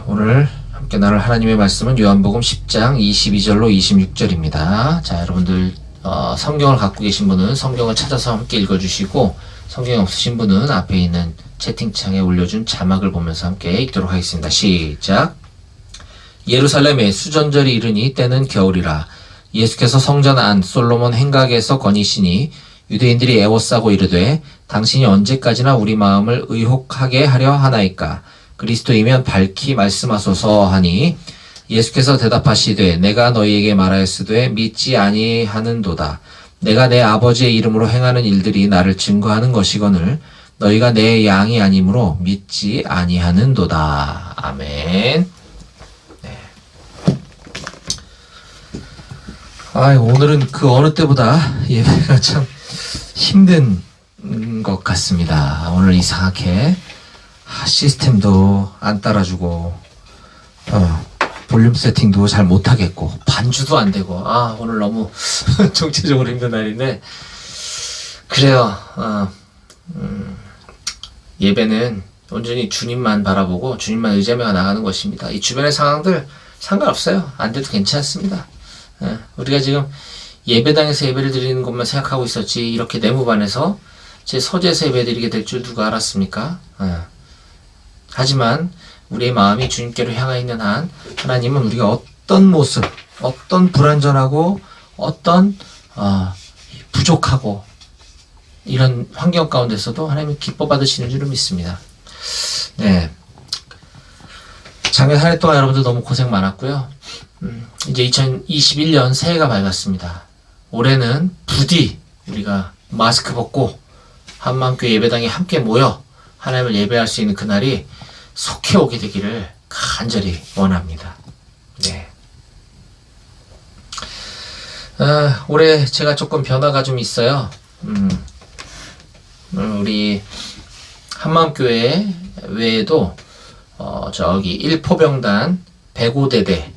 오늘 함께 나눌 하나님의 말씀은 요한복음 10장 22절로 26절입니다. 자, 여러분들 성경을 갖고 계신 분은 성경을 찾아서 함께 읽어주시고, 성경이 없으신 분은 앞에 있는 채팅창에 올려준 자막을 보면서 함께 읽도록 하겠습니다. 시작. 예루살렘에 수전절이 이르니 때는 겨울이라. 예수께서 성전 안 솔로몬 행각에서 거니시니 유대인들이 애워싸고 이르되 당신이 언제까지나 우리 마음을 의혹하게 하려 하나이까. 그리스도이면 밝히 말씀하소서 하니 예수께서 대답하시되 내가 너희에게 말하였으되 믿지 아니하는도다. 내가 내 아버지의 이름으로 행하는 일들이 나를 증거하는 것이거늘 너희가 내 양이 아니므로 믿지 아니하는도다. 아멘. 오늘은 그 어느 때보다 예배가 참 힘든 것 같습니다. 오늘 이상하게 시스템도 안 따라주고 볼륨 세팅도 잘 못하겠고 반주도 안 되고 오늘 너무 정체적으로 힘든 날인데 그래요. 예배는 온전히 주님만 바라보고 주님만 의지하며 나가는 것입니다. 이 주변의 상황들 상관없어요. 안 돼도 괜찮습니다. 우리가 지금 예배당에서 예배를 드리는 것만 생각하고 있었지 이렇게 내무반에서 제 서재에서 예배 드리게 될 줄 누가 알았습니까? 하지만 우리의 마음이 주님께로 향해 있는 한 하나님은 우리가 어떤 모습, 어떤 불완전하고 어떤 부족하고 이런 환경 가운데서도 하나님은 기뻐 받으시는 줄을 믿습니다. 네. 작년 한 해 동안 여러분들 너무 고생 많았고요. 이제 2021년 새해가 밝았습니다. 올해는 부디 우리가 마스크 벗고 한마음교회 예배당에 함께 모여 하나님을 예배할 수 있는 그날이 속해 오게 되기를 간절히 원합니다. 네. 올해 제가 조금 변화가 좀 있어요. 우리 한마음교회 외에도 저기 1포병단 105대대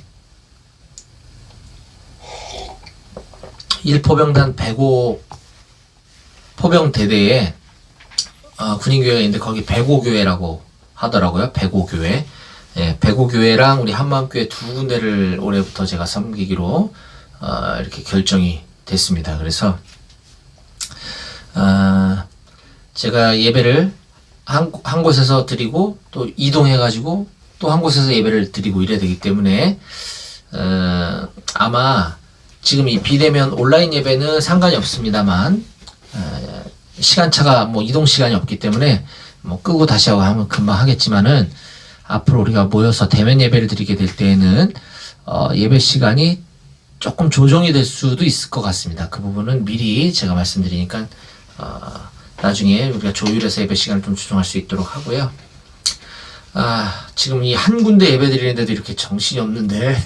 1포병단 105 포병대대에 군인교회가 있는데 거기 105교회라고 하더라고요. 105교회. 예, 105교회랑 우리 한마음교회 두 군데를 올해부터 제가 섬기기로 이렇게 결정이 됐습니다. 그래서 제가 예배를 한 곳에서 드리고 또 이동해가지고 또 한 곳에서 예배를 드리고 이래야 되기 때문에 아마 지금 이 비대면 온라인 예배는 상관이 없습니다만 시간차가 이동 시간이 없기 때문에 끄고 다시 하고 하면 금방 하겠지만은 앞으로 우리가 모여서 대면 예배를 드리게 될 때에는 예배 시간이 조금 조정이 될 수도 있을 것 같습니다. 그 부분은 미리 제가 말씀드리니까 나중에 우리가 조율해서 예배 시간을 좀 조정할 수 있도록 하고요. 지금 이 한 군데 예배 드리는데도 이렇게 정신이 없는데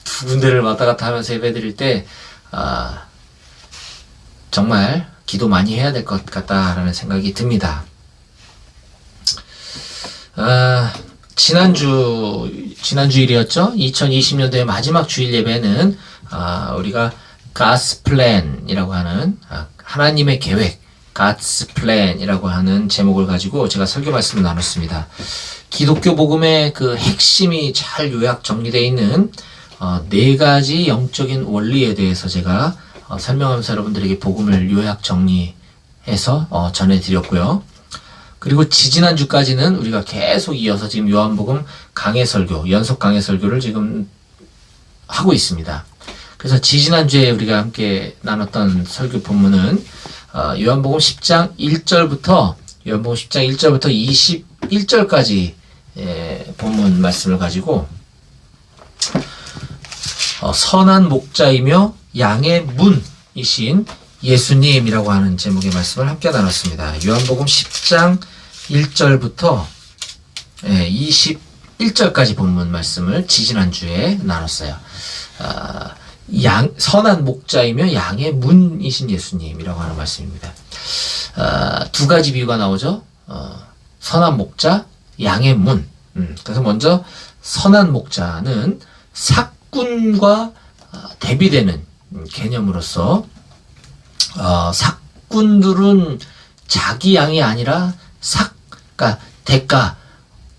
두 군데를 왔다 갔다 하면서 예배 드릴 때 정말 기도 많이 해야 될 것 같다라는 생각이 듭니다. 지난주일이었죠? 2020년도의 마지막 주일 예배는 우리가 God's Plan이라고 하는 하나님의 계획, God's Plan이라고 하는 제목을 가지고 제가 설교 말씀을 나눴습니다. 기독교 복음의 그 핵심이 잘 요약 정리되어 있는 네 가지 영적인 원리에 대해서 제가 설명하면서 여러분들에게 복음을 요약 정리해서 전해드렸고요. 그리고 지지난주까지는 우리가 계속 이어서 지금 요한복음 강해 설교, 연속 강해 설교를 지금 하고 있습니다. 그래서 지지난주에 우리가 함께 나눴던 설교 본문은 요한복음 10장 1절부터 21절까지 본문 말씀을 가지고 선한 목자이며 양의 문이신 예수님이라고 하는 제목의 말씀을 함께 나눴습니다. 요한복음 10장 1절부터 21절까지 본문 말씀을 지지난주에 나눴어요. 선한 목자이며 양의 문이신 예수님이라고 하는 말씀입니다. 두 가지 비유가 나오죠. 선한 목자, 양의 문. 그래서 먼저 선한 목자는 삭군과 대비되는 개념으로서 삭군들은 자기 양이 아니라 그러니까 대가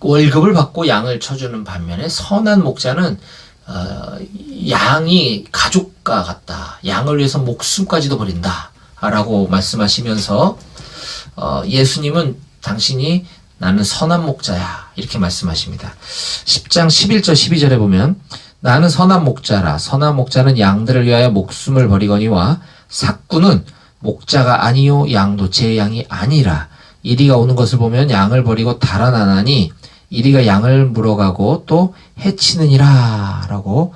월급을 받고 양을 쳐주는 반면에 선한 목자는 양이 가족과 같다. 양을 위해서 목숨까지도 버린다. 라고 말씀하시면서 예수님은 당신이 나는 선한 목자야. 이렇게 말씀하십니다. 10장 11절 12절에 보면 나는 선한 목자라. 선한 목자는 양들을 위하여 목숨을 버리거니와 삭구는 목자가 아니요 양도 제 양이 아니라 이리가 오는 것을 보면 양을 버리고 달아나나니 이리가 양을 물어가고 또 해치느니라 라고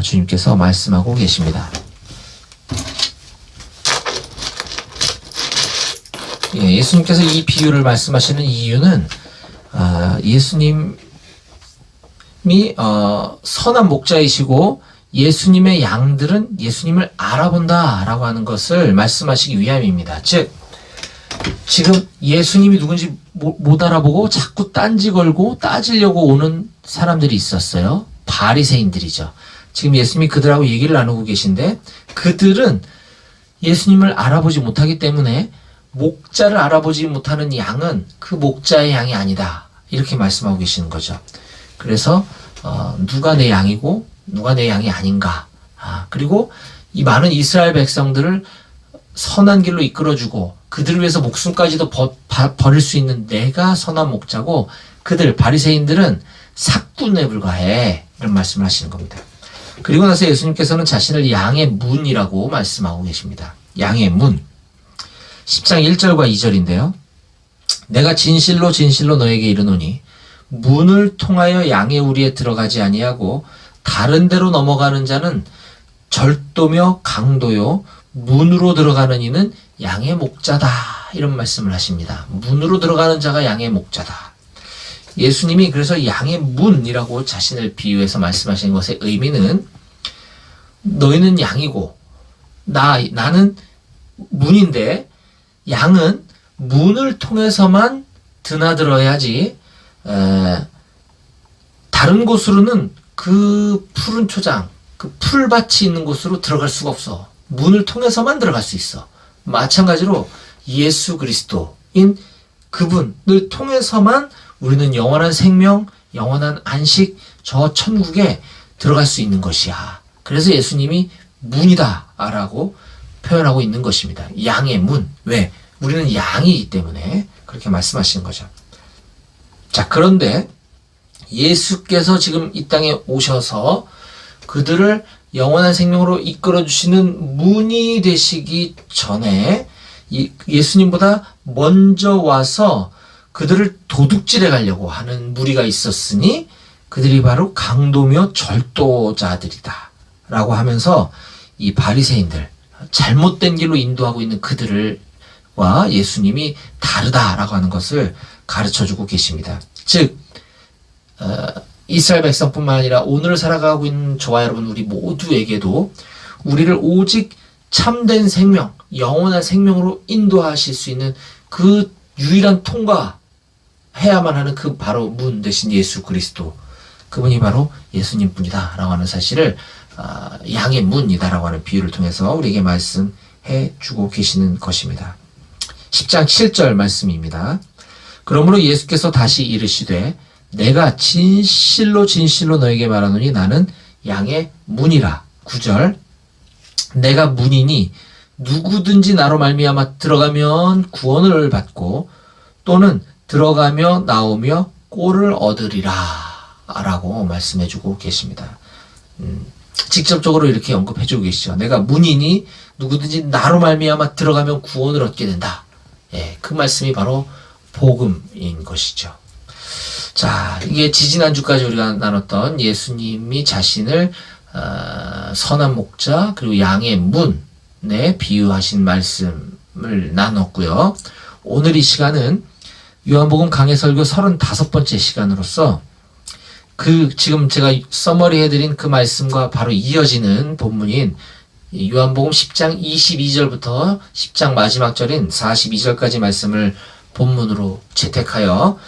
주님께서 말씀하고 계십니다. 예수님께서 이 비유를 말씀하시는 이유는 예수님이 선한 목자이시고 예수님의 양들은 예수님을 알아본다 라고 하는 것을 말씀하시기 위함입니다. 즉 지금 예수님이 누군지 못 알아보고 자꾸 딴지 걸고 따지려고 오는 사람들이 있었어요. 바리새인들이죠. 지금 예수님이 그들하고 얘기를 나누고 계신데 그들은 예수님을 알아보지 못하기 때문에 목자를 알아보지 못하는 양은 그 목자의 양이 아니다. 이렇게 말씀하고 계시는 거죠. 그래서 누가 내 양이고 누가 내 양이 아닌가. 그리고 이 많은 이스라엘 백성들을 선한 길로 이끌어주고 그들을 위해서 목숨까지도 버릴 수 있는 내가 선한 목자고 그들 바리새인들은 삭군에 불과해. 이런 말씀을 하시는 겁니다. 그리고 나서 예수님께서는 자신을 양의 문이라고 말씀하고 계십니다. 양의 문. 10장 1절과 2절인데요. 내가 진실로 진실로 너에게 이르노니 문을 통하여 양의 우리에 들어가지 아니하고 다른 데로 넘어가는 자는 절도며 강도요 문으로 들어가는 이는 양의 목자다. 이런 말씀을 하십니다. 문으로 들어가는 자가 양의 목자다. 예수님이 그래서 양의 문이라고 자신을 비유해서 말씀하시는 것의 의미는 너희는 양이고 나는 문인데 양은 문을 통해서만 드나들어야지 다른 곳으로는 그 푸른 초장, 그 풀밭이 있는 곳으로 들어갈 수가 없어. 문을 통해서만 들어갈 수 있어. 마찬가지로 예수 그리스도인 그분을 통해서만 우리는 영원한 생명, 영원한 안식, 저 천국에 들어갈 수 있는 것이야. 그래서 예수님이 문이다 라고 표현하고 있는 것입니다. 양의 문. 왜? 우리는 양이기 때문에 그렇게 말씀하시는 거죠. 자, 그런데 예수께서 지금 이 땅에 오셔서 그들을 영원한 생명으로 이끌어주시는 문이 되시기 전에 예수님보다 먼저 와서 그들을 도둑질해 가려고 하는 무리가 있었으니 그들이 바로 강도며 절도자들이다 라고 하면서 이 바리새인들, 잘못된 길로 인도하고 있는 그들과 예수님이 다르다라고 하는 것을 가르쳐주고 계십니다. 즉 이스라엘 백성뿐만 아니라 오늘 살아가고 있는 저와 여러분 우리 모두에게도 우리를 오직 참된 생명, 영원한 생명으로 인도하실 수 있는 그 유일한 통과해야만 하는 그 바로 문 대신 예수 그리스도, 그분이 바로 예수님 뿐이다 라고 하는 사실을 양의 문이다라고 하는 비유를 통해서 우리에게 말씀해 주고 계시는 것입니다. 10장 7절 말씀입니다. 그러므로 예수께서 다시 이르시되 내가 진실로 진실로 너에게 말하노니 나는 양의 문이라. 9절 내가 문이니 누구든지 나로 말미암아 들어가면 구원을 받고 또는 들어가며 나오며 꼴을 얻으리라 라고 말씀해 주고 계십니다. 직접적으로 이렇게 언급해 주고 계시죠. 내가 문이니 누구든지 나로 말미암아 들어가면 구원을 얻게 된다. 예, 그 말씀이 바로 복음인 것이죠. 자, 이게 지지난주까지 우리가 나눴던 예수님이 자신을 선한 목자 그리고 양의 문에 비유하신 말씀을 나눴고요. 오늘 이 시간은 요한복음 강해 설교 35번째 시간으로서 지금 제가 서머리 해드린 그 말씀과 바로 이어지는 본문인 요한복음 10장 22절부터 10장 마지막 절인 42절까지 말씀을 본문으로 채택하여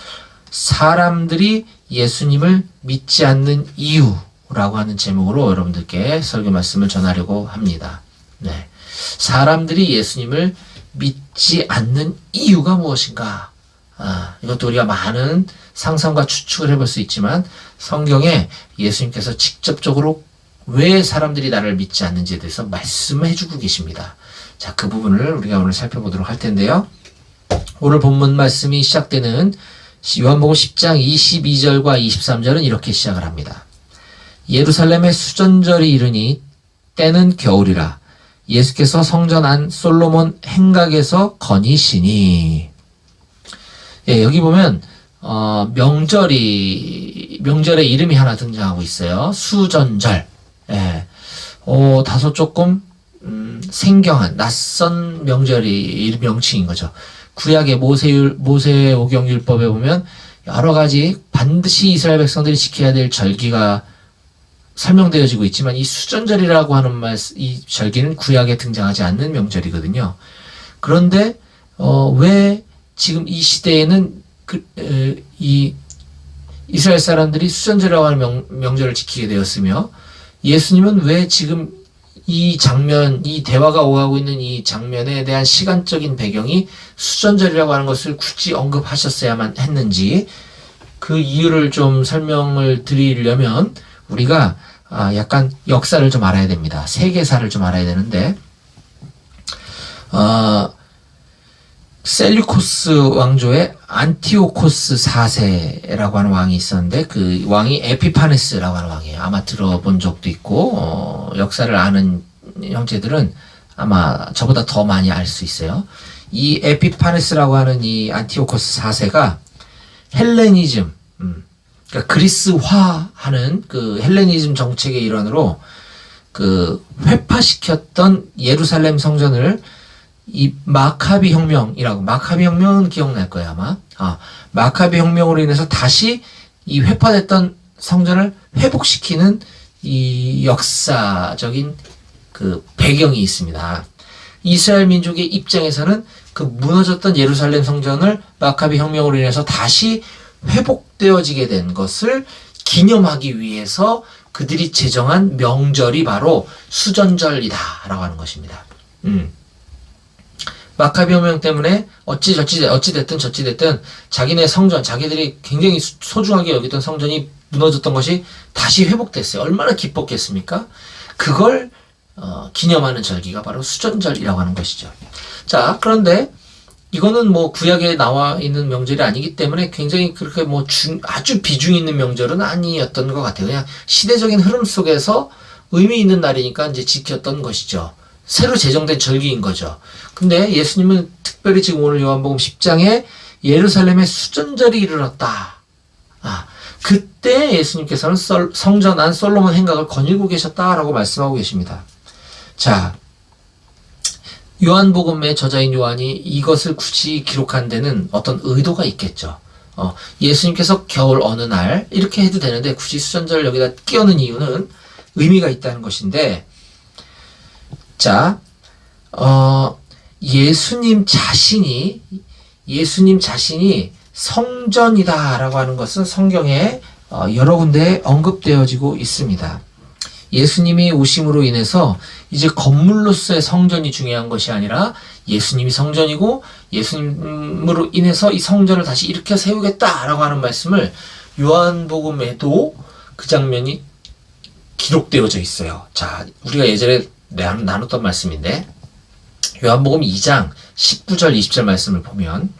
사람들이 예수님을 믿지 않는 이유라고 하는 제목으로 여러분들께 설교 말씀을 전하려고 합니다. 네. 사람들이 예수님을 믿지 않는 이유가 무엇인가? 이것도 우리가 많은 상상과 추측을 해볼 수 있지만 성경에 예수님께서 직접적으로 왜 사람들이 나를 믿지 않는지에 대해서 말씀해 주고 계십니다. 자, 그 부분을 우리가 오늘 살펴보도록 할 텐데요. 오늘 본문 말씀이 시작되는 요한복음 10장 22절과 23절은 이렇게 시작을 합니다. 예루살렘의 수전절이 이르니 때는 겨울이라 예수께서 성전 안 솔로몬 행각에서 거니시니. 예, 여기 보면 명절의 이름이 하나 등장하고 있어요. 수전절. 예, 다소 조금 생경한 낯선 명절이 명칭인 거죠. 구약의 모세오경 율법에 보면 여러 가지 반드시 이스라엘 백성들이 지켜야 될 절기가 설명되어지고 있지만 이 수전절이라고 하는 이 절기는 구약에 등장하지 않는 명절이거든요. 그런데 왜 지금 이 시대에는 이 이스라엘 사람들이 수전절이라고 하는 명절을 지키게 되었으며 예수님은 왜 지금 이 장면, 이 대화가 오가고 있는 이 장면에 대한 시간적인 배경이 수전절이라고 하는 것을 굳이 언급하셨어야만 했는지 그 이유를 좀 설명을 드리려면 우리가 약간 역사를 좀 알아야 됩니다. 세계사를 좀 알아야 되는데 셀류코스 왕조의 안티오코스 4세라고 하는 왕이 있었는데 그 왕이 에피파네스라고 하는 왕이에요. 아마 들어본 적도 있고 역사를 아는 형제들은 아마 저보다 더 많이 알 수 있어요. 이 에피파네스라고 하는 이 안티오코스 4세가 헬레니즘, 그러니까 그리스화하는 그 헬레니즘 정책의 일환으로 그 회파시켰던 예루살렘 성전을 이 마카비 혁명은 기억날 거예요, 아마. 마카비 혁명으로 인해서 다시 이 회파됐던 성전을 회복시키는 이 역사적인 그 배경이 있습니다. 이스라엘 민족의 입장에서는 그 무너졌던 예루살렘 성전을 마카비 혁명으로 인해서 다시 회복되어지게 된 것을 기념하기 위해서 그들이 제정한 명절이 바로 수전절이다라고 하는 것입니다. 마카비 혁명 때문에 어찌됐든 자기네 성전, 자기들이 굉장히 소중하게 여기던 성전이 무너졌던 것이 다시 회복됐어요. 얼마나 기뻤겠습니까? 그걸 기념하는 절기가 바로 수전절이라고 하는 것이죠. 자, 그런데 이거는 뭐 구약에 나와 있는 명절이 아니기 때문에 굉장히 그렇게 뭐 아주 비중 있는 명절은 아니었던 것 같아요. 그냥 시대적인 흐름 속에서 의미 있는 날이니까 이제 지켰던 것이죠. 새로 제정된 절기인 거죠. 근데 예수님은 특별히 지금 오늘 요한복음 10장에 예루살렘에 수전절이 이르렀다. 그때 예수님께서는 성전 안 솔로몬 행각을 거닐고 계셨다라고 말씀하고 계십니다. 자, 요한복음의 저자인 요한이 이것을 굳이 기록한 데는 어떤 의도가 있겠죠. 예수님께서 겨울 어느 날 이렇게 해도 되는데 굳이 수전절을 여기다 끼워넣은 이유는 의미가 있다는 것인데, 자, 예수님 자신이 성전이다라고 하는 것은 성경에 여러 군데 언급되어지고 있습니다. 예수님이 오심으로 인해서 이제 건물로서의 성전이 중요한 것이 아니라 예수님이 성전이고 예수님으로 인해서 이 성전을 다시 일으켜 세우겠다라고 하는 말씀을 요한복음에도 그 장면이 기록되어져 있어요. 자, 우리가 예전에 나눴던 말씀인데 요한복음 2장 19절 20절 말씀을 보면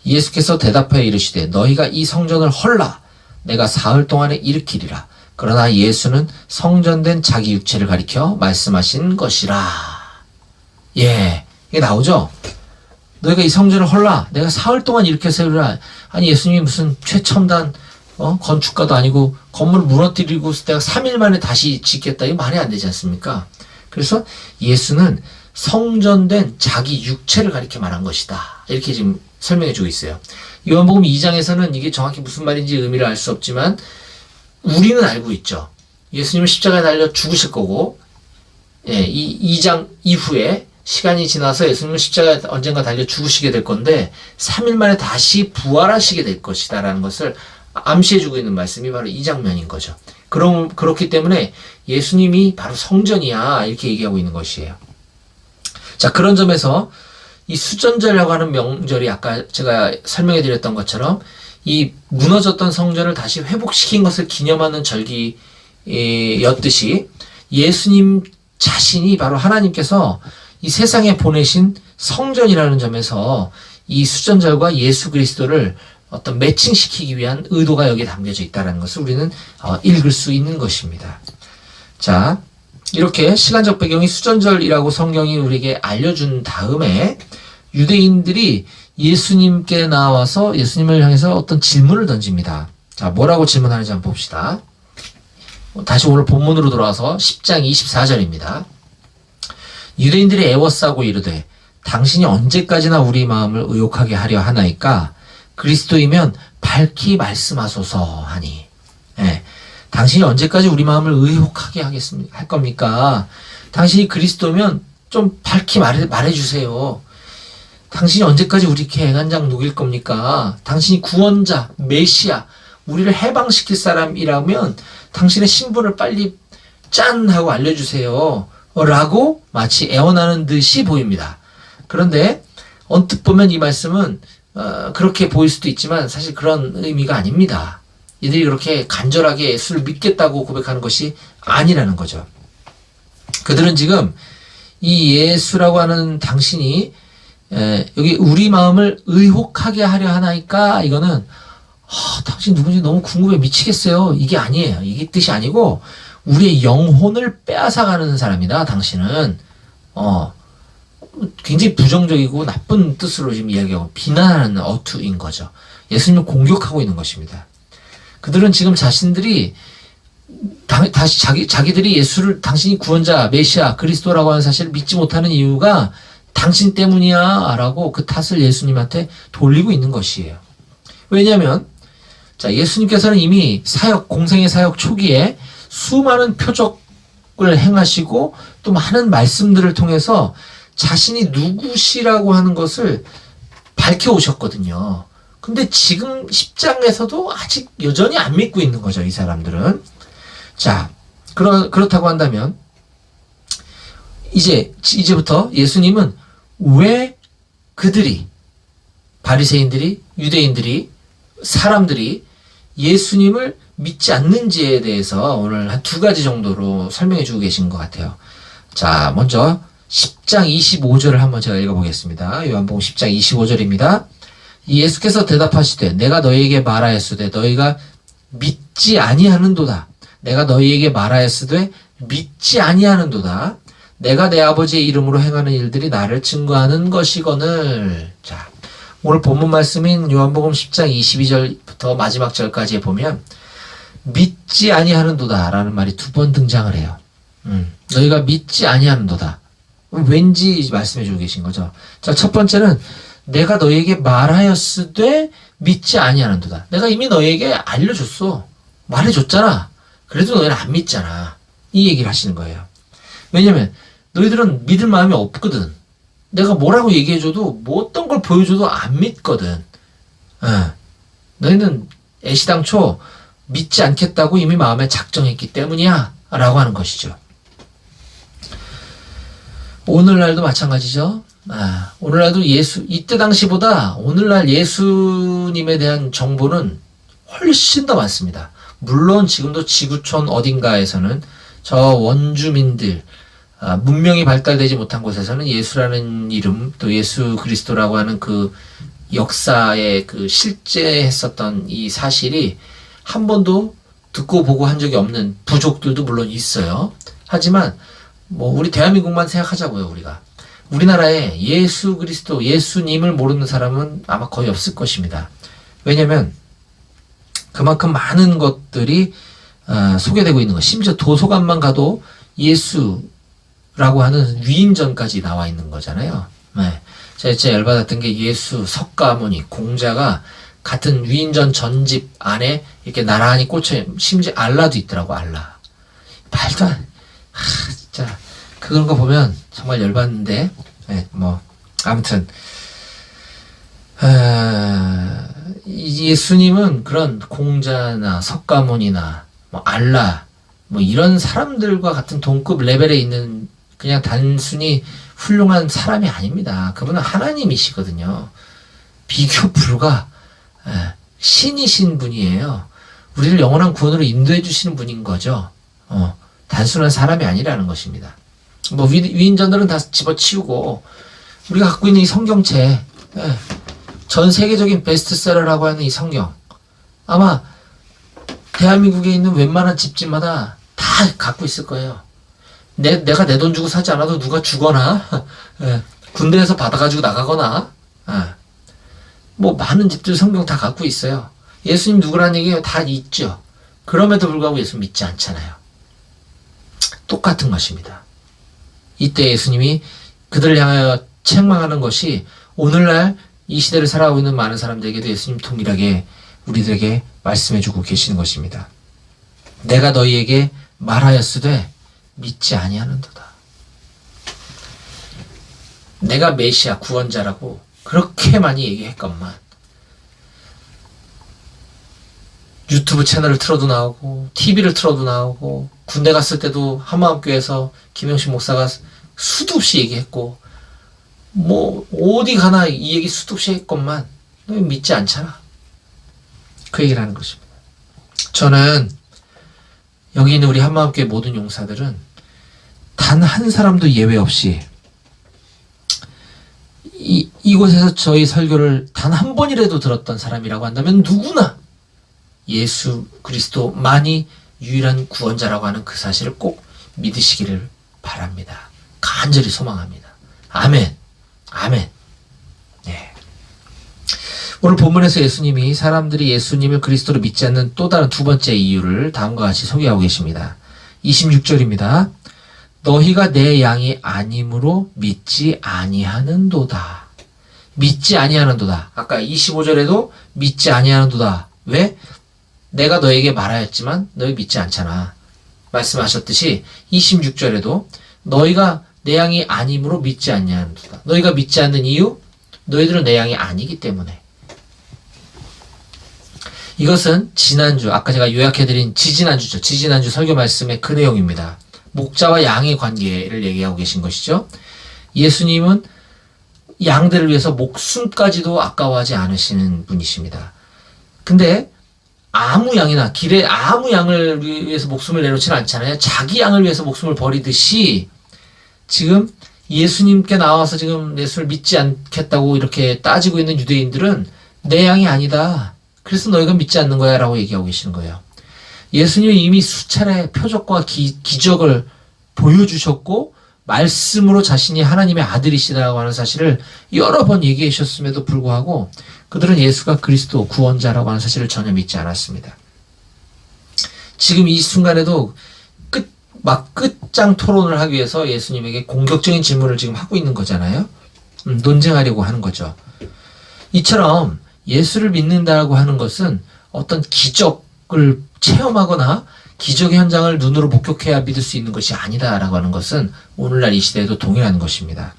예수께서 대답하여 이르시되 너희가 이 성전을 헐라 내가 사흘 동안에 일으키리라. 그러나 예수는 성전된 자기 육체를 가리켜 말씀하신 것이라. 예, 이게 나오죠? 너희가 이 성전을 헐라 내가 사흘 동안 일으켜 세우리라. 아니 예수님이 무슨 최첨단 건축가도 아니고 건물을 무너뜨리고 내가 3일 만에 다시 짓겠다. 이거 말이 안 되지 않습니까? 그래서 예수는 성전된 자기 육체를 가리켜 말한 것이다. 이렇게 지금 설명해 주고 있어요. 요한복음 2장에서는 이게 정확히 무슨 말인지 의미를 알 수 없지만 우리는 알고 있죠. 예수님은 십자가에 달려 죽으실 거고, 이 2장 이후에 시간이 지나서 예수님은 십자가에 언젠가 달려 죽으시게 될 건데 3일 만에 다시 부활하시게 될 것이다 라는 것을 암시해주고 있는 말씀이 바로 이 장면인 거죠. 그렇기 때문에 예수님이 바로 성전이야 이렇게 얘기하고 있는 것이에요. 자, 그런 점에서 이 수전절이라고 하는 명절이 아까 제가 설명해 드렸던 것처럼 이 무너졌던 성전을 다시 회복시킨 것을 기념하는 절기였듯이 예수님 자신이 바로 하나님께서 이 세상에 보내신 성전이라는 점에서 이 수전절과 예수 그리스도를 어떤 매칭시키기 위한 의도가 여기에 담겨져 있다는 것을 우리는 읽을 수 있는 것입니다. 자, 이렇게 시간적 배경이 수전절이라고 성경이 우리에게 알려준 다음에 유대인들이 예수님께 나와서 예수님을 향해서 어떤 질문을 던집니다. 자, 뭐라고 질문하는지 한번 봅시다. 다시 오늘 본문으로 돌아와서 10장 24절입니다. 유대인들이 애워싸고 이르되 당신이 언제까지나 우리 마음을 의혹하게 하려 하나이까? 그리스도이면 밝히 말씀하소서 하니. 예, 당신이 언제까지 우리 마음을 의혹하게 할 겁니까? 당신이 그리스도면 좀 밝히 말해주세요. 당신이 언제까지 우리 이렇게 애간장 녹일 겁니까? 당신이 구원자, 메시아, 우리를 해방시킬 사람이라면 당신의 신분을 빨리 짠 하고 알려주세요. 라고 마치 애원하는 듯이 보입니다. 그런데 언뜻 보면 이 말씀은 그렇게 보일 수도 있지만 사실 그런 의미가 아닙니다. 이들이 그렇게 간절하게 예수를 믿겠다고 고백하는 것이 아니라는 거죠. 그들은 지금 이 예수라고 하는 당신이 여기 우리 마음을 의혹하게 하려 하나이까? 이거는 당신 누군지 너무 궁금해 미치겠어요. 이게 아니에요. 이게 뜻이 아니고 우리의 영혼을 빼앗아가는 사람이다. 당신은 굉장히 부정적이고 나쁜 뜻으로 지금 이야기하고 비난하는 어투인 거죠. 예수님을 공격하고 있는 것입니다. 그들은 지금 자신들이 다시 자기들이 예수를 당신이 구원자, 메시아, 그리스도라고 하는 사실을 믿지 못하는 이유가 당신 때문이야 라고 그 탓을 예수님한테 돌리고 있는 것이에요. 왜냐하면 자, 예수님께서는 이미 공생의 사역 초기에 수많은 표적을 행하시고 또 많은 말씀들을 통해서 자신이 누구시라고 하는 것을 밝혀오셨거든요. 근데 지금 10장에서도 아직 여전히 안 믿고 있는 거죠, 이 사람들은. 자, 그렇다고 한다면 이제부터 예수님은 왜 그들이 바리새인들이 유대인들이 사람들이 예수님을 믿지 않는지에 대해서 오늘 한 두 가지 정도로 설명해 주고 계신 것 같아요. 자, 먼저 10장 25절을 한번 제가 읽어보겠습니다. 요한복음 10장 25절입니다. 예수께서 대답하시되 내가 너희에게 말하였으되 너희가 믿지 아니하는도다. 내가 너희에게 말하였으되 믿지 아니하는도다. 내가 내 아버지의 이름으로 행하는 일들이 나를 증거하는 것이거늘. 자, 오늘 본문 말씀인 요한복음 10장 22절부터 마지막 절까지 보면 믿지 아니하는도다 라는 말이 두 번 등장을 해요. 너희가 믿지 아니하는도다. 왠지 말씀해 주고 계신 거죠. 자, 첫 번째는 내가 너희에게 말하였으되 믿지 아니하는도다. 내가 이미 너희에게 알려줬어. 말해줬잖아. 그래도 너희는 안 믿잖아. 이 얘기를 하시는 거예요. 왜냐면 너희들은 믿을 마음이 없거든. 내가 뭐라고 얘기해줘도 뭐 어떤 걸 보여줘도 안 믿거든. 너희는 애시당초 믿지 않겠다고 이미 마음에 작정했기 때문이야 라고 하는 것이죠. 오늘날도 마찬가지죠. 오늘날도 이때 당시보다 오늘날 예수님에 대한 정보는 훨씬 더 많습니다. 물론 지금도 지구촌 어딘가에서는 저 원주민들, 문명이 발달되지 못한 곳에서는 예수라는 이름, 또 예수 그리스도라고 하는 그 역사에 그 실제했었던 이 사실이 한 번도 듣고 보고 한 적이 없는 부족들도 물론 있어요. 하지만 우리 대한민국만 생각하자고요, 우리가. 우리나라에 예수 그리스도, 예수님을 모르는 사람은 아마 거의 없을 것입니다. 왜냐면 그만큼 많은 것들이 소개되고 있는 것. 심지어 도서관만 가도 예수라고 하는 위인전까지 나와 있는 거잖아요. 네. 제가 진짜 열받았던 게 예수, 석가모니, 공자가 같은 위인전 전집 안에 이렇게 나란히 꽂혀, 심지어 알라도 있더라고, 알라. 말도 안, 진짜. 그런 거 보면 정말 열받는데, 네, 아무튼, 예수님은 그런 공자나 석가모니나, 알라, 이런 사람들과 같은 동급 레벨에 있는 그냥 단순히 훌륭한 사람이 아닙니다. 그분은 하나님이시거든요. 비교 불가 신이신 분이에요. 우리를 영원한 구원으로 인도해 주시는 분인 거죠. 단순한 사람이 아니라는 것입니다. 뭐 위인전들은 다 집어치우고 우리가 갖고 있는 이 성경책, 전 세계적인 베스트셀러라고 하는 이 성경, 아마 대한민국에 있는 웬만한 집집마다 다 갖고 있을 거예요. 내가 내 돈 주고 사지 않아도 누가 주거나 군대에서 받아가지고 나가거나 뭐 많은 집들 성경 다 갖고 있어요. 예수님 누구라는 얘기가 다 있죠. 그럼에도 불구하고 예수 믿지 않잖아요. 똑같은 것입니다. 이때 예수님이 그들을 향하여 책망하는 것이 오늘날 이 시대를 살아가고 있는 많은 사람들에게도 예수님 동일하게 우리들에게 말씀해주고 계시는 것입니다. 내가 너희에게 말하였으되 믿지 아니하는도다. 내가 메시아 구원자라고 그렇게 많이 얘기했건만 유튜브 채널을 틀어도 나오고 TV를 틀어도 나오고 군대 갔을 때도 한마음교회에서 김영신 목사가 수도 없이 얘기했고 뭐 어디 가나 이 얘기 수도 없이 했건만 너 믿지 않잖아. 그 얘기를 하는 것입니다. 저는 여기 있는 우리 한마음교회 모든 용사들은 단 한 사람도 예외 없이 이곳에서 저희 설교를 단 한 번이라도 들었던 사람이라고 한다면 누구나 예수 그리스도만이 유일한 구원자라고 하는 그 사실을 꼭 믿으시기를 바랍니다. 간절히 소망합니다. 아멘. 아멘. 네. 오늘 본문에서 예수님이 사람들이 예수님을 그리스도로 믿지 않는 또 다른 두 번째 이유를 다음과 같이 소개하고 계십니다. 26절입니다. 너희가 내 양이 아님으로 믿지 아니하는도다. 믿지 아니하는도다. 아까 25절에도 믿지 아니하는도다. 왜? 내가 너에게 말하였지만 너희 믿지 않잖아. 말씀하셨듯이 26절에도 너희가 내 양이 아님으로 믿지 않냐는도다. 너희가 믿지 않는 이유? 너희들은 내 양이 아니기 때문에. 이것은 지난주, 아까 제가 요약해드린 지지난주죠. 지지난주 설교 말씀의 그 내용입니다. 목자와 양의 관계를 얘기하고 계신 것이죠. 예수님은 양들을 위해서 목숨까지도 아까워하지 않으시는 분이십니다. 근데 아무 양이나 길에 아무 양을 위해서 목숨을 내놓지는 않잖아요. 자기 양을 위해서 목숨을 버리듯이 지금 예수님께 나와서 지금 예수를 믿지 않겠다고 이렇게 따지고 있는 유대인들은 내 양이 아니다. 그래서 너희가 믿지 않는 거야 라고 얘기하고 계시는 거예요. 예수님이 이미 수차례 표적과 기적을 보여주셨고 말씀으로 자신이 하나님의 아들이시다고 하는 사실을 여러 번 얘기해 주셨음에도 불구하고 그들은 예수가 그리스도 구원자라고 하는 사실을 전혀 믿지 않았습니다. 지금 이 순간에도 끝장 토론을 하기 위해서 예수님에게 공격적인 질문을 지금 하고 있는 거잖아요. 논쟁하려고 하는 거죠. 이처럼 예수를 믿는다고 하는 것은 어떤 기적을 체험하거나 기적의 현장을 눈으로 목격해야 믿을 수 있는 것이 아니다라고 하는 것은 오늘날 이 시대에도 동일한 것입니다.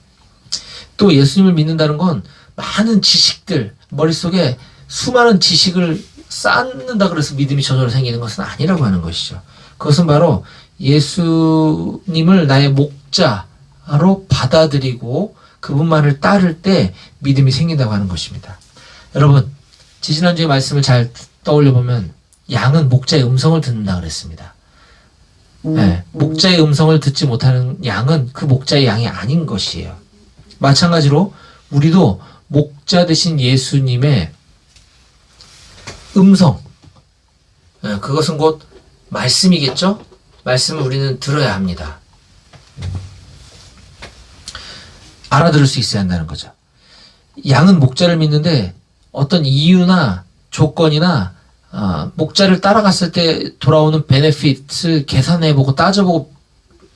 또 예수님을 믿는다는 건 많은 지식들, 머릿속에 수많은 지식을 쌓는다 그래서 믿음이 저절로 생기는 것은 아니라고 하는 것이죠. 그것은 바로 예수님을 나의 목자로 받아들이고 그분만을 따를 때 믿음이 생긴다고 하는 것입니다. 여러분, 지지난주의 말씀을 잘 떠올려 보면 양은 목자의 음성을 듣는다 그랬습니다. 네, 목자의 음성을 듣지 못하는 양은 그 목자의 양이 아닌 것이에요. 마찬가지로 우리도 목자 되신 예수님의 음성, 그것은 곧 말씀이겠죠? 말씀을 우리는 들어야 합니다. 알아들을 수 있어야 한다는 거죠. 양은 목자를 믿는데 어떤 이유나 조건이나 목자를 따라갔을 때 돌아오는 베네핏을 계산해보고 따져보고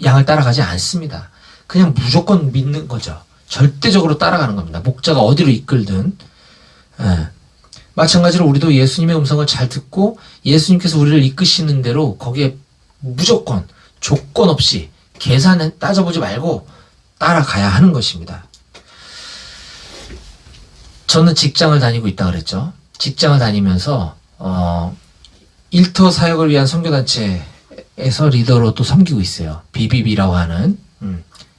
양을 따라가지 않습니다. 그냥 무조건 믿는 거죠. 절대적으로 따라가는 겁니다. 목자가 어디로 이끌든. 마찬가지로 우리도 예수님의 음성을 잘 듣고 예수님께서 우리를 이끄시는 대로 거기에 무조건 조건 없이 계산에 따져보지 말고 따라가야 하는 것입니다. 저는 직장을 다니고 있다 그랬죠. 직장을 다니면서 일터 사역을 위한 선교단체에서 리더로 또 섬기고 있어요. BBB라고 하는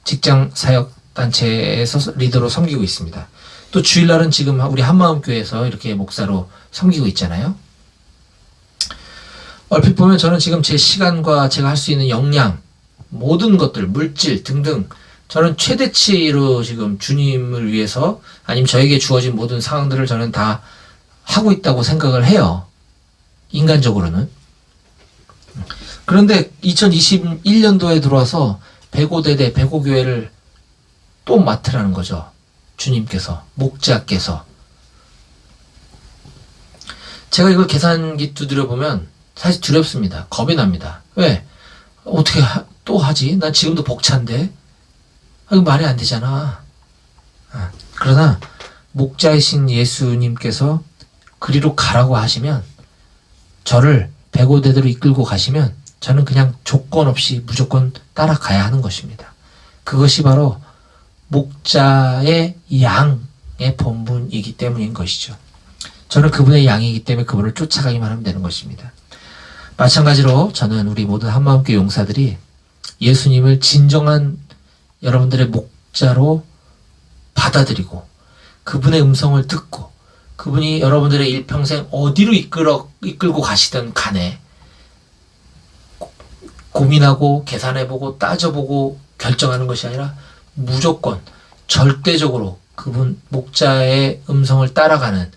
직장 사역 단체에서 리더로 섬기고 있습니다. 또 주일날은 지금 우리 한마음교회에서 이렇게 목사로 섬기고 있잖아요. 얼핏 보면 저는 지금 제 시간과 제가 할 수 있는 역량, 모든 것들, 물질 등등 저는 최대치로 지금 주님을 위해서 아니면 저에게 주어진 모든 상황들을 저는 다 하고 있다고 생각을 해요. 인간적으로는. 그런데 2021년도에 들어와서 백오대대 백오교회를 또 맡으라는 거죠. 주님께서, 목자께서. 제가 이걸 계산기 두드려보면 사실 두렵습니다. 겁이 납니다. 왜? 어떻게 또 하지? 난 지금도 벅찬데? 이거 말이 안 되잖아. 그러나 목자이신 예수님께서 그리로 가라고 하시면 저를 백오대대로 이끌고 가시면 저는 그냥 조건 없이 무조건 따라가야 하는 것입니다. 그것이 바로 목자의 양의 본분이기 때문인 것이죠. 저는 그분의 양이기 때문에 그분을 쫓아가기만 하면 되는 것입니다. 마찬가지로 저는 우리 모든 한마음교회 용사들이 예수님을 진정한 여러분들의 목자로 받아들이고 그분의 음성을 듣고 그분이 여러분들의 일평생 어디로 이끌고 가시든 간에 고민하고 계산해보고 따져보고 결정하는 것이 아니라 무조건 절대적으로 그분 목자의 음성을 따라가는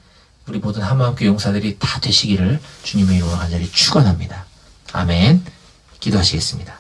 우리 모든 한마음교회 용사들이 다 되시기를 주님의 이름으로 간절히 축원합니다. 아멘. 기도하시겠습니다.